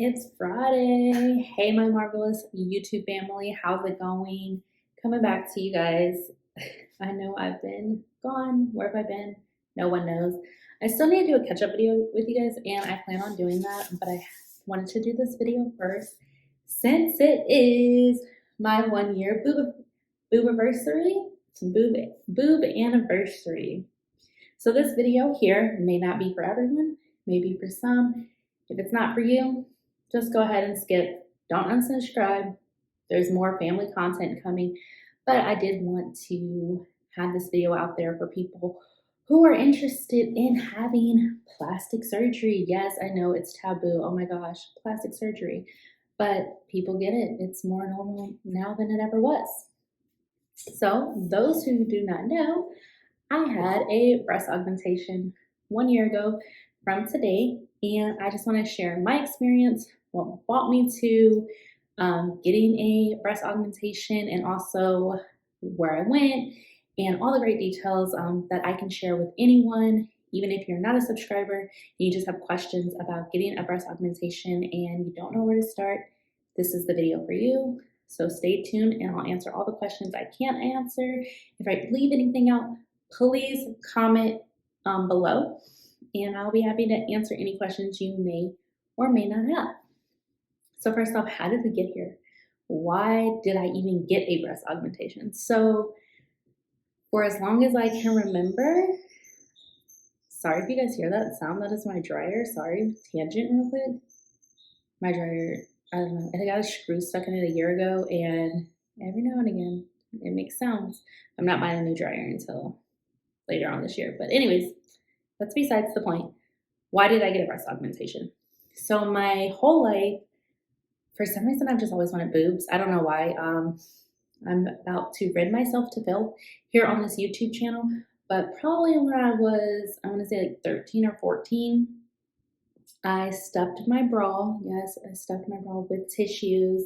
It's Friday. Hey, my marvelous YouTube family. How's it going? Coming back to you guys. I know I've been gone. Where have I been? No one knows. I still need to do a catch-up video with you guys, and I plan on doing that, but I wanted to do this video first since it is my 1-year boobiversary. Boob anniversary. So this video here may not be for everyone, maybe for some. If it's not for you, just go ahead and skip. Don't unsubscribe. There's more family content coming, but I did want to have this video out there for people who are interested in having plastic surgery. Yes, I know it's taboo. Oh my gosh, plastic surgery. But people get it. It's more normal now than it ever was. So those who do not know, I had a breast augmentation 1 year ago from today, and I just want to share my experience, what brought me to getting a breast augmentation, and also where I went, and all the great details that I can share with anyone, even if you're not a subscriber and you just have questions about getting a breast augmentation and you don't know where to start. This is the video for you. So stay tuned and I'll answer all the questions I can't answer. If I leave anything out, please comment below, and I'll be happy to answer any questions you may or may not have. So first off, how did we get here? Why did I even get a breast augmentation? So for as long as I can remember, sorry if you guys hear that sound, that is my dryer. Sorry, tangent real quick. My dryer, I don't know, I got a screw stuck in it a year ago, and every now and again it makes sounds. I'm not buying a new dryer until later on this year. But anyways, that's besides the point. Why did I get a breast augmentation? So my whole life, for some reason, I've just always wanted boobs. I don't know why. I'm about to rid myself to filth here on this YouTube channel, but probably when I was, I want to say like 13 or 14, I stuffed my bra. Yes, I stuffed my bra with tissues,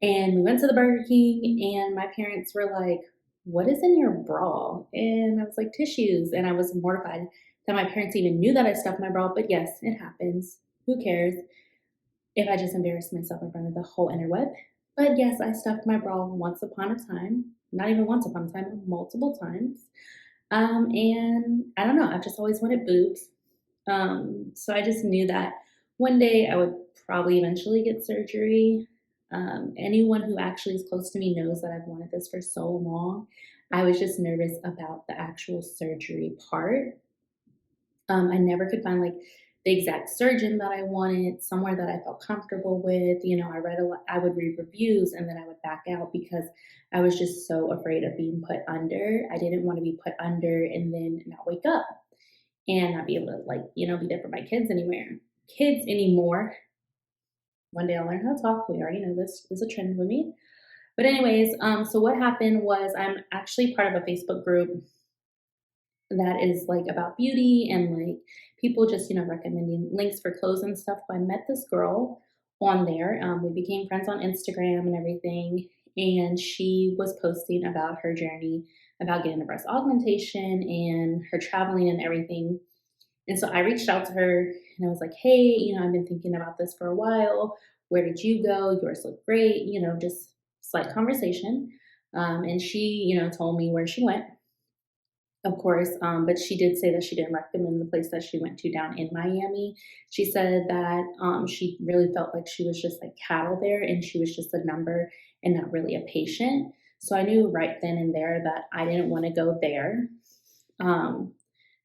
and we went to the Burger King, and my parents were like, "What is in your bra?" And I was like, "Tissues." And I was mortified that my parents even knew that I stuffed my bra, but yes, it happens. Who cares if I just embarrassed myself in front of the whole interweb? But yes, I stuffed my bra once upon a time. Not even once upon a time, multiple times. And I don't know, I've just always wanted boobs. So I just knew that one day I would probably eventually get surgery. Anyone who actually is close to me knows that I've wanted this for so long. I was just nervous about the actual surgery part. I never could find like the exact surgeon that I wanted, somewhere that I felt comfortable with. You know, I would read reviews and then I would back out because I was just so afraid of being put under. I didn't want to be put under and then not wake up and not be able to be there for my kids anymore. One day I'll learn how to talk. We already know this is a trend with me. But anyways, so what happened was I'm actually part of a Facebook group that is like about beauty and like people just, recommending links for clothes and stuff. I met this girl on there. We became friends on Instagram and everything. And she was posting about her journey about getting a breast augmentation and her traveling and everything. And so I reached out to her and I was like, "Hey, I've been thinking about this for a while. Where did you go? Yours look great." Just slight conversation. And she, told me where she went, of course. But she did say that she didn't recommend the place that she went to down in Miami. She said that she really felt like she was just like cattle there and she was just a number and not really a patient. So I knew right then and there that I didn't want to go there.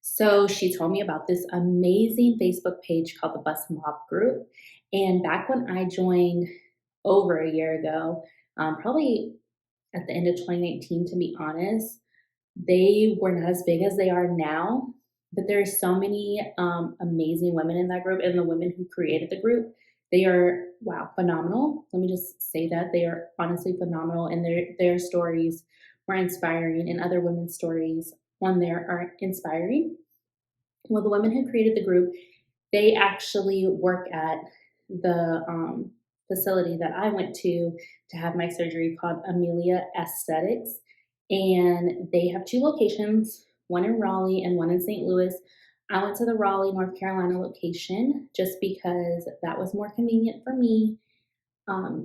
So she told me about this amazing Facebook page called the Bus Mob Group. And back when I joined over a year ago, probably at the end of 2019, to be honest, they were not as big as they are now. But there are so many amazing women in that group, and the women who created the group, they are, wow, phenomenal. Let me just say that they are honestly phenomenal, and their stories were inspiring, and other women's stories on there are inspiring. Well, the women who created the group, they actually work at the facility that I went to have my surgery called Amelia Aesthetics. And they have 2 locations, one in Raleigh and one in St. Louis. I went to the Raleigh, North Carolina location just because that was more convenient for me.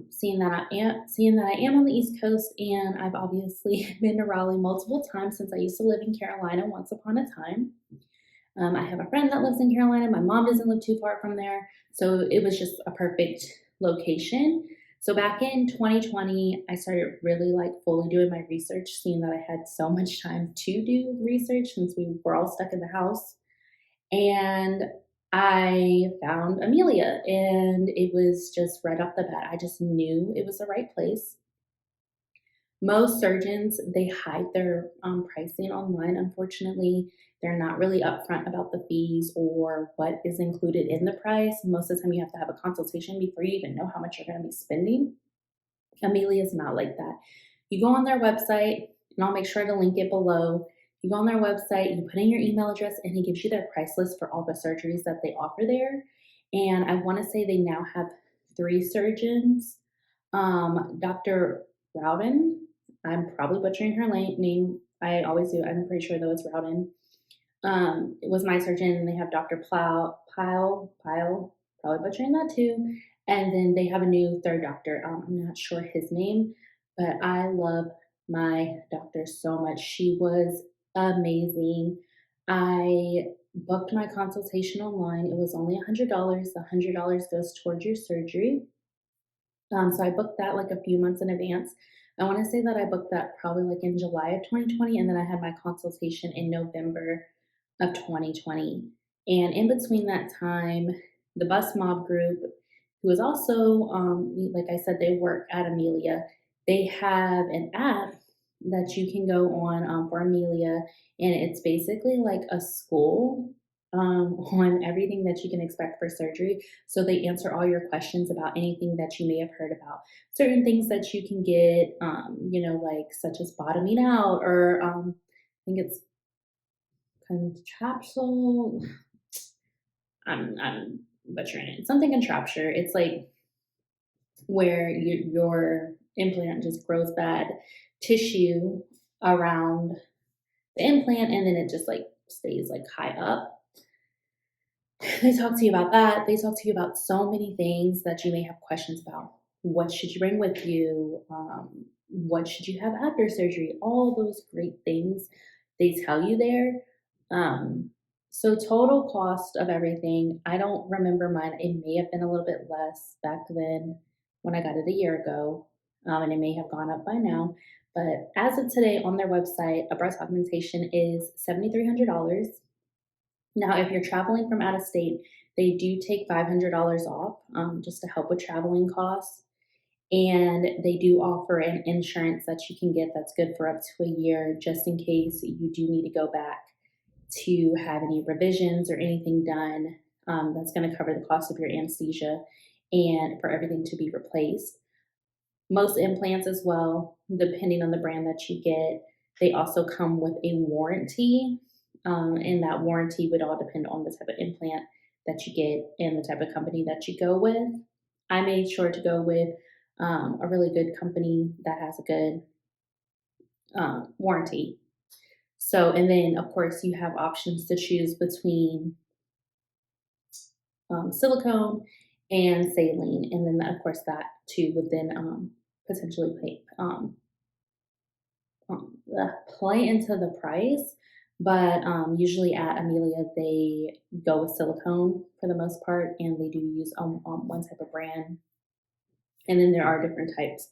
Seeing that I am on the East Coast, and I've obviously been to Raleigh multiple times since I used to live in Carolina once upon a time. I have a friend that lives in Carolina. My mom doesn't live too far from there, so it was just a perfect location. So back in 2020, I started really like fully doing my research, seeing that I had so much time to do research since we were all stuck in the house. And I found Amelia, and it was just right off the bat. I just knew it was the right place. Most surgeons, they hide their pricing online. Unfortunately, they're not really upfront about the fees or what is included in the price. Most of the time, you have to have a consultation before you even know how much you're going to be spending. Amelia is not like that. You go on their website, and I'll make sure to link it below. You go on their website, you put in your email address, and it gives you their price list for all the surgeries that they offer there. And I want to say they now have 3 surgeons. Dr. Roughton, I'm probably butchering her name. I always do. I'm pretty sure though it's Roughton. It was my surgeon, and they have Dr. Pile, probably butchering that too. And then they have a new third doctor. I'm not sure his name, but I love my doctor so much. She was amazing. I booked my consultation online. It was only $100. The $100 goes towards your surgery. So I booked that like a few months in advance. I want to say that I booked that probably like in July of 2020, and then I had my consultation in November of 2020. And in between that time, the Bus Mob group, who is also, like I said, they work at Amelia. They have an app that you can go on for Amelia, and it's basically like a school on everything that you can expect for surgery. So they answer all your questions about anything that you may have heard about, certain things that you can get, like such as bottoming out, or I think it's contrapsule. I'm butchering it. Something contrapture. It's like where your implant just grows bad tissue around the implant, and then it just like stays like high up. They talk to you about that. They talk to you about so many things that you may have questions about. What should you bring with you? What should you have after surgery? All those great things they tell you there. So total cost of everything, I don't remember mine. It may have been a little bit less back then when I got it a year ago, and it may have gone up by now. But as of today on their website, a breast augmentation is $7,300. Now, if you're traveling from out of state, they do take $500 off just to help with traveling costs. And they do offer an insurance that you can get that's good for up to a year, just in case you do need to go back to have any revisions or anything done. That's going to cover the cost of your anesthesia and for everything to be replaced. Most implants as well, depending on the brand that you get, they also come with a warranty. And that warranty would all depend on the type of implant that you get and the type of company that you go with. I made sure to go with a really good company that has a good warranty. So, and then of course you have options to choose between silicone and saline, and then of course that too would then potentially play into the price. But usually at Amelia, they go with silicone for the most part, and they do use one type of brand. And then there are different types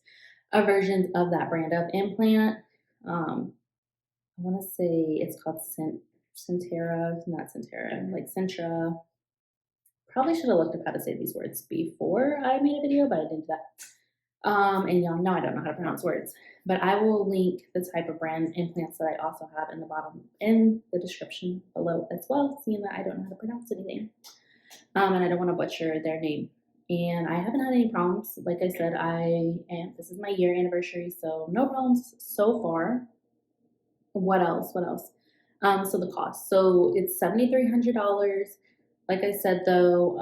of versions of that brand of implant. I want to say it's called Sientra, not Sientra, like Sientra. Probably should have looked up how to say these words before I made a video, but I didn't do that. And y'all know I don't know how to pronounce words, but I will link the type of brand implants that I also have in the bottom in the description below as well, seeing that I don't know how to pronounce anything. And I don't want to butcher their name. And I haven't had any problems. Like I said, this is my year anniversary, so no problems so far. What else? So the cost. So it's $7,300. Like I said, though,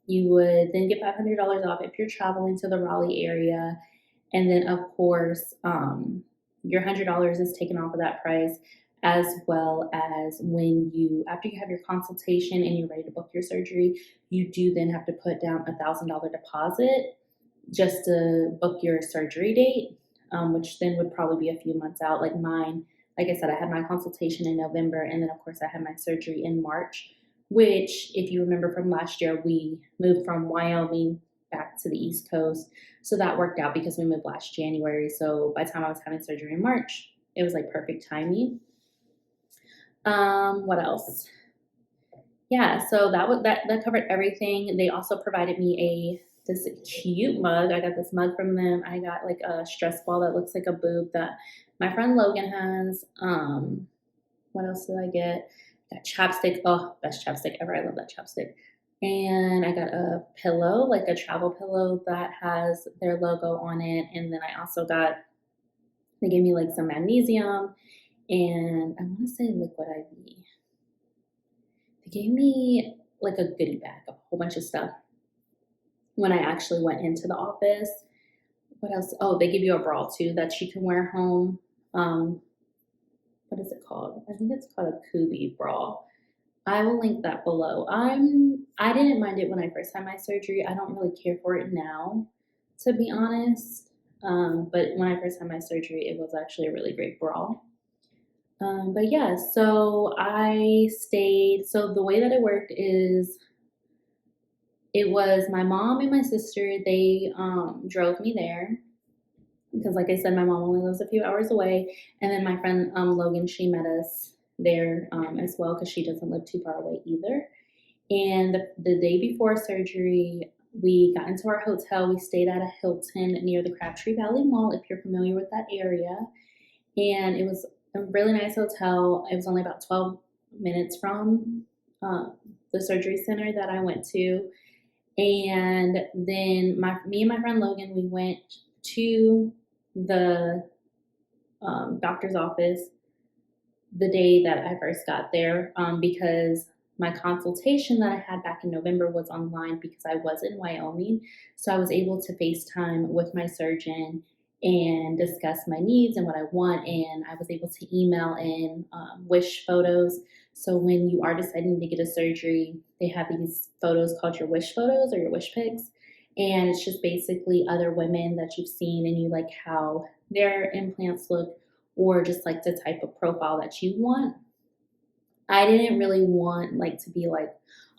you would then get $500 off if you're traveling to the Raleigh area. And then, of course, your $100 is taken off of that price. as well as when after you have your consultation and you're ready to book your surgery, you do then have to put down $1,000 deposit just to book your surgery date, which then would probably be a few months out. Like mine, like I said, I had my consultation in November, and then of course I had my surgery in March, which if you remember from last year, we moved from Wyoming back to the East Coast. So that worked out because we moved last January. So by the time I was having surgery in March, it was like perfect timing. What else? Yeah, so that covered everything. They also provided me this cute mug. I got this mug from them. I got like a stress ball that looks like a boob that my friend Logan has. What else did I get? Got chapstick. Oh, best chapstick ever. I love that chapstick. And I got a pillow, like a travel pillow that has their logo on it. And then I also they gave me like some magnesium and I want to say liquid IV. They gave me like a goodie bag, a whole bunch of stuff when I actually went into the office. What else? Oh, they give you a bra too that you can wear home. What is it called? I think it's called a Kubi bra. I will link that below. I didn't mind it when I first had my surgery. I don't really care for it now, to be honest. But when I first had my surgery, it was actually a really great bra. But yeah, so I stayed. So the way that it worked is it was my mom and my sister. They drove me there because, like I said, my mom only lives a few hours away. And then my friend Logan, she met us there as well because she doesn't live too far away either. And the day before surgery, we got into our hotel. We stayed at a Hilton near the Crabtree Valley Mall, if you're familiar with that area. And it was a really nice hotel. It was only about 12 minutes from the surgery center that I went to. And then me and my friend Logan, we went to the doctor's office the day that I first got there because my consultation that I had back in November was online because I was in Wyoming. So I was able to FaceTime with my surgeon and discuss my needs and what I want. And I was able to email in wish photos. So when you are deciding to get a surgery, they have these photos called your wish photos or your wish pics. And it's just basically other women that you've seen and you like how their implants look or just like the type of profile that you want. I didn't really want like to be like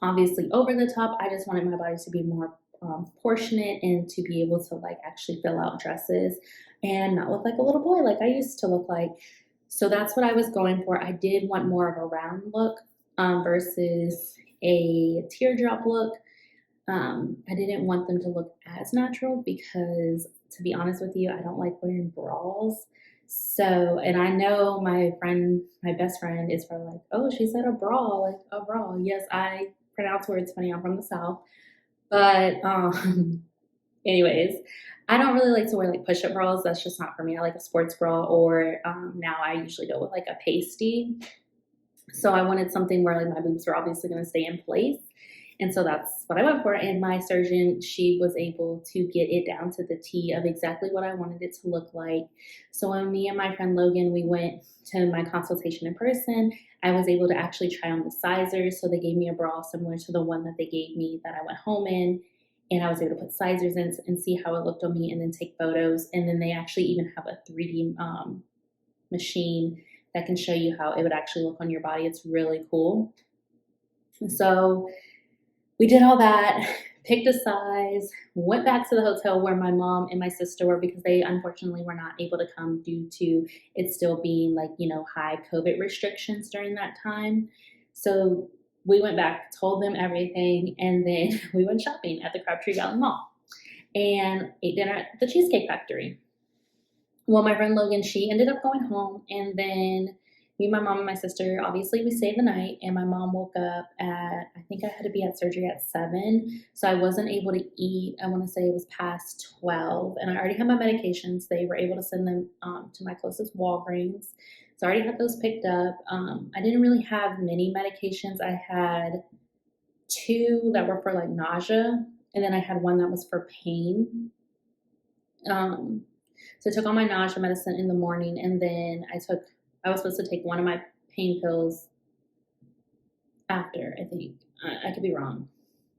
obviously over the top. I just wanted my body to be more proportionate and to be able to like actually fill out dresses and not look like a little boy like I used to look like. So that's what I was going for. I did want more of a round look versus a teardrop look. I didn't want them to look as natural because, to be honest with you, I don't like wearing bras. So, and I know my best friend is probably like, oh, she said a bra, like a bra. Yes, I pronounce words funny. I'm from the South. But anyways, I don't really like to wear like push-up bras. That's just not for me. I like a sports bra or now I usually go with like a pasty. So I wanted something where like my boobs were obviously going to stay in place. And so that's what I went for. And my surgeon, she was able to get it down to the T of exactly what I wanted it to look like. So when me and my friend Logan, we went to my consultation in person, I was able to actually try on the sizers. So they gave me a bra similar to the one that they gave me that I went home in. And I was able to put sizers in and see how it looked on me and then take photos. And then they actually even have a 3D machine that can show you how it would actually look on your body. It's really cool. So we did all that, picked a size, went back to the hotel where my mom and my sister were because they unfortunately were not able to come due to it still being like, high COVID restrictions during that time. So we went back, told them everything, and then we went shopping at the Crabtree Valley Mall and ate dinner at the Cheesecake Factory. Well, my friend Logan, she ended up going home, and then me, my mom, and my sister, obviously we stayed the night, and my mom woke up I think I had to be at surgery at 7, so I wasn't able to eat. I want to say it was past 12, and I already had my medications. They were able to send them to my closest Walgreens, so I already had those picked up. I didn't really have many medications. I had 2 that were for like nausea, and then I had 1 that was for pain. So I took all my nausea medicine in the morning, and then I was supposed to take one of my pain pills after, I think. I could be wrong.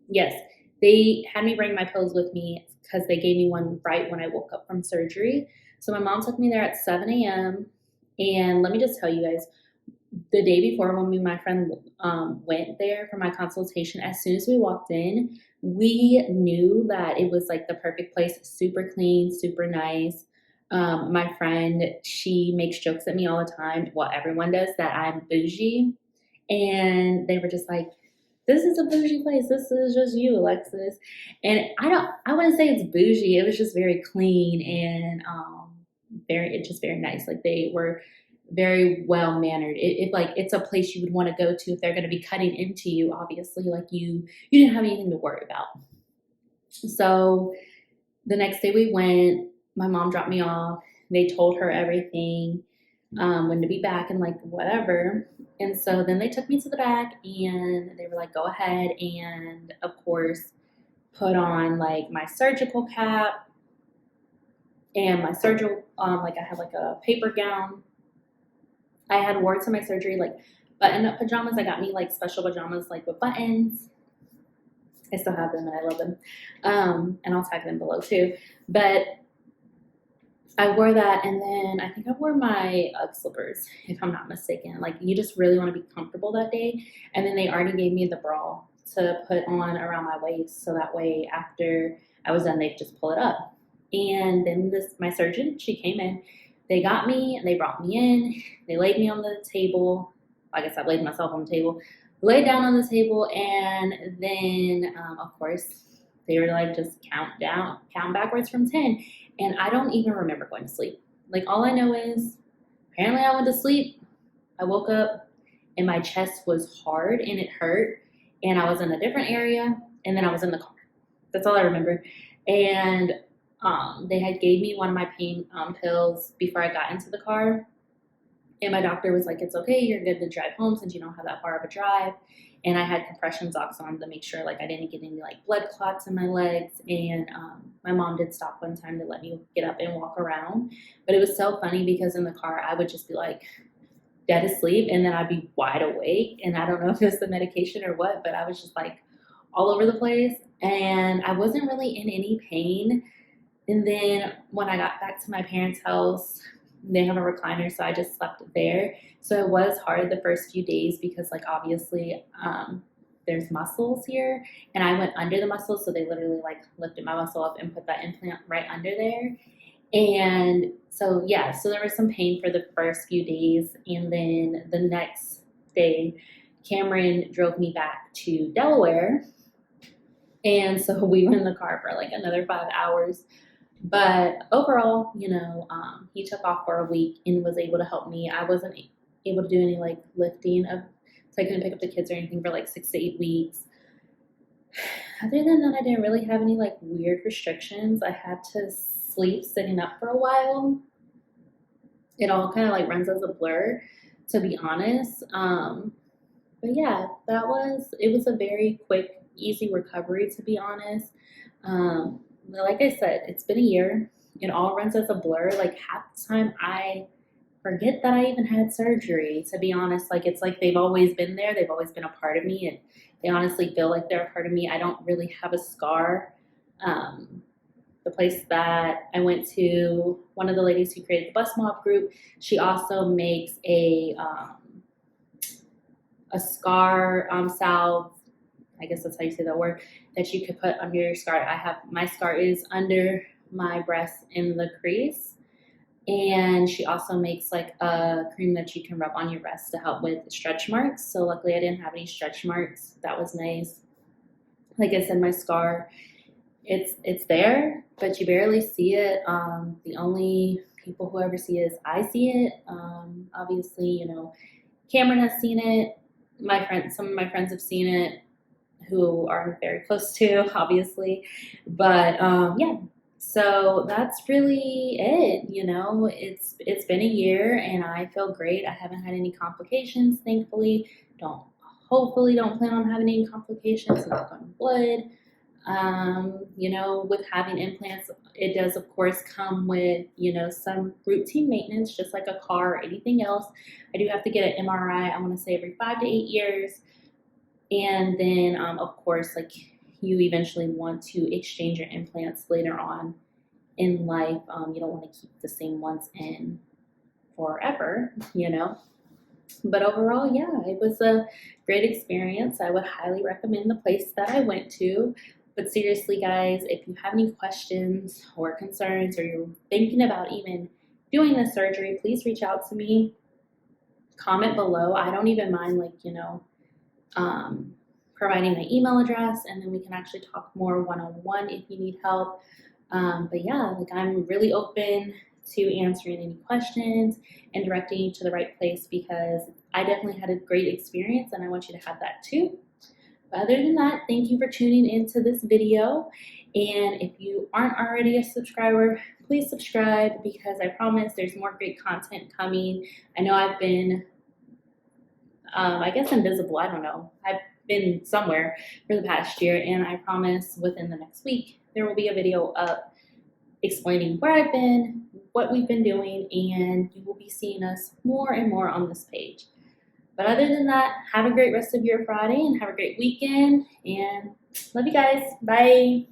Yes, they had me bring my pills with me because they gave me one right when I woke up from surgery. So my mom took me there at 7 a.m. And let me just tell you guys, the day before when me and my friend went there for my consultation, as soon as we walked in, we knew that it was like the perfect place, super clean, super nice. My friend, she makes jokes at me all the time. Well, everyone does, that I'm bougie. And they were just like, this is a bougie place. This is just you, Alexis. And I wouldn't say it's bougie. It was just very clean and just very nice. Like they were very well mannered. It's a place you would want to go to if they're going to be cutting into you. Obviously, like you didn't have anything to worry about. So the next day we went. My mom dropped me off. They told her everything, when to be back and like whatever. And so then they took me to the back and they were like, go ahead and of course put on like my surgical cap and my surgical like I had like a paper gown. I had wore to my surgery like button-up pajamas. I got me like special pajamas like with buttons. I still have them and I love them. And I'll tag them below too. But I wore that, and then I think I wore my Ugg slippers, if I'm not mistaken. Like, you just really want to be comfortable that day. And then they already gave me the bra to put on around my waist, so that way after I was done, they could just pull it up. And then my surgeon, she came in. They got me, and they brought me in. They laid me on the table. I guess I laid myself on the table. Laid down on the table, and then, of course, they were like, just count backwards from 10. And I don't even remember going to sleep. Like, all I know is apparently I went to sleep. I woke up and my chest was hard and it hurt. And I was in a different area. And then I was in the car. That's all I remember. And they had gave me one of my pain pills before I got into the car. And my doctor was like, it's okay. You're good to drive home since you don't have that far of a drive. And I had compression socks on to make sure like I didn't get any like blood clots in my legs. And my mom did stop one time to let me get up and walk around. But it was so funny because in the car I would just be like dead asleep and then I'd be wide awake. And I don't know if it's the medication or what, but I was just like all over the place. And I wasn't really in any pain. And then when I got back to my parents' house, they have a recliner, so I just slept there. So it was hard the first few days because, like, obviously there's muscles here, and I went under the muscles, so they literally, like, lifted my muscle up and put that implant right under there. And so, yeah, so there was some pain for the first few days, and then the next day, Cameron drove me back to Delaware, and so we were in the car for, like, another 5 hours. But overall, he took off for a week and was able to help me. I wasn't able to do any like lifting so I couldn't pick up the kids or anything for like 6 to 8 weeks. Other than that, I didn't really have any like weird restrictions. I had to sleep sitting up for a while. It all kind of like runs as a blur, to be honest. But yeah, it was a very quick, easy recovery, to be honest. Like I said, it's been a year. It all runs as a blur. Like half the time I forget that I even had surgery, to be honest. Like it's like they've always been there. They've always been a part of me and they honestly feel like they're a part of me. I don't really have a scar. The place that I went to, one of the ladies who created the Bus Mob group, she also makes a scar salve, I guess that's how you say that word, that you could put under your scar. My scar is under my breast in the crease. And she also makes like a cream that you can rub on your breast to help with stretch marks. So luckily I didn't have any stretch marks. That was nice. Like I said, my scar, it's there, but you barely see it. The only people who ever see it is I see it. Obviously, Cameron has seen it. Some of my friends have seen it, who are very close to, obviously. But yeah, so that's really it. It's been a year and I feel great. I haven't had any complications, thankfully. Hopefully don't plan on having any complications, knock on wood. You know, with having implants, it does of course come with, you know, some routine maintenance, just like a car or anything else. I do have to get an MRI, I want to say every 5 to 8 years. And then, of course, like you eventually want to exchange your implants later on in life. You don't want to keep the same ones in forever, you know. But overall, yeah, it was a great experience. I would highly recommend the place that I went to. But seriously, guys, if you have any questions or concerns, or you're thinking about even doing the surgery, please reach out to me. Comment below. I don't even mind, like, you know, providing my email address, and then we can actually talk more one-on-one if you need help. But yeah, like I'm really open to answering any questions and directing you to the right place, because I definitely had a great experience and I want you to have that too. But other than that, thank you for tuning into this video. And if you aren't already a subscriber, please subscribe, because I promise there's more great content coming. I know I've been, I guess invisible, I don't know. I've been somewhere for the past year, and I promise within the next week there will be a video up explaining where I've been, what we've been doing, and you will be seeing us more and more on this page. But other than that, have a great rest of your Friday and have a great weekend, and love you guys. Bye.